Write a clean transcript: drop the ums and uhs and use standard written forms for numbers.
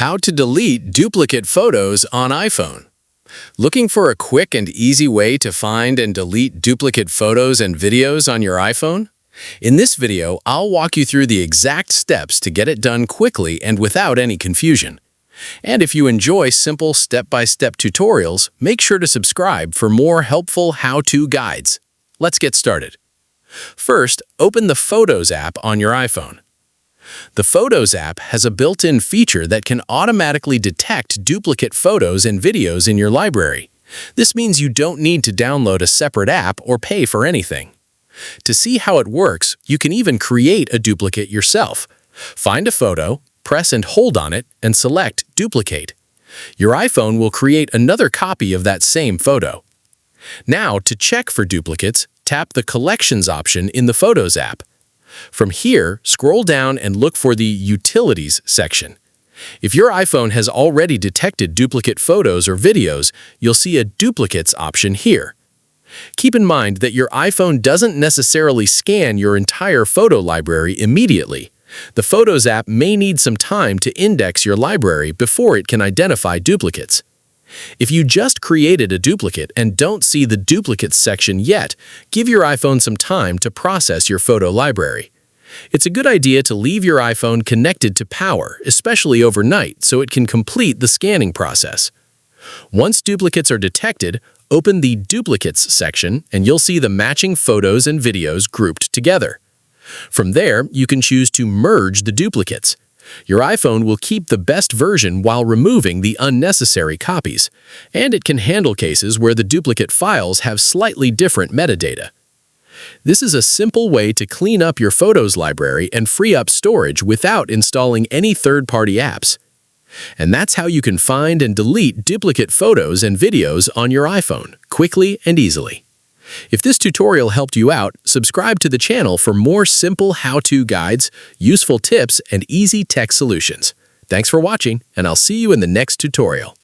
How to delete duplicate photos on iPhone. Looking for a quick and easy way to find and delete duplicate photos and videos on your iPhone? In this video, I'll walk you through the exact steps to get it done quickly and without any confusion. And if you enjoy simple step-by-step tutorials, make sure to subscribe for more helpful how-to guides. Let's get started. First, open the Photos app on your iPhone. The Photos app has a built-in feature that can automatically detect duplicate photos and videos in your library. This means you don't need to download a separate app or pay for anything. To see how it works, you can even create a duplicate yourself. Find a photo, press and hold on it, and select Duplicate. Your iPhone will create another copy of that same photo. Now, to check for duplicates, tap the Collections option in the Photos app. From here, scroll down and look for the Utilities section. If your iPhone has already detected duplicate photos or videos, you'll see a Duplicates option here. Keep in mind that your iPhone doesn't necessarily scan your entire photo library immediately. The Photos app may need some time to index your library before it can identify duplicates. If you just created a duplicate and don't see the Duplicates section yet, give your iPhone some time to process your photo library. It's a good idea to leave your iPhone connected to power, especially overnight, so it can complete the scanning process. Once duplicates are detected, open the Duplicates section and you'll see the matching photos and videos grouped together. From there, you can choose to merge the duplicates. Your iPhone will keep the best version while removing the unnecessary copies, and it can handle cases where the duplicate files have slightly different metadata. This is a simple way to clean up your photos library and free up storage without installing any third-party apps. And that's how you can find and delete duplicate photos and videos on your iPhone quickly and easily. If this tutorial helped you out, subscribe to the channel for more simple how-to guides, useful tips, and easy tech solutions. Thanks for watching, and I'll see you in the next tutorial.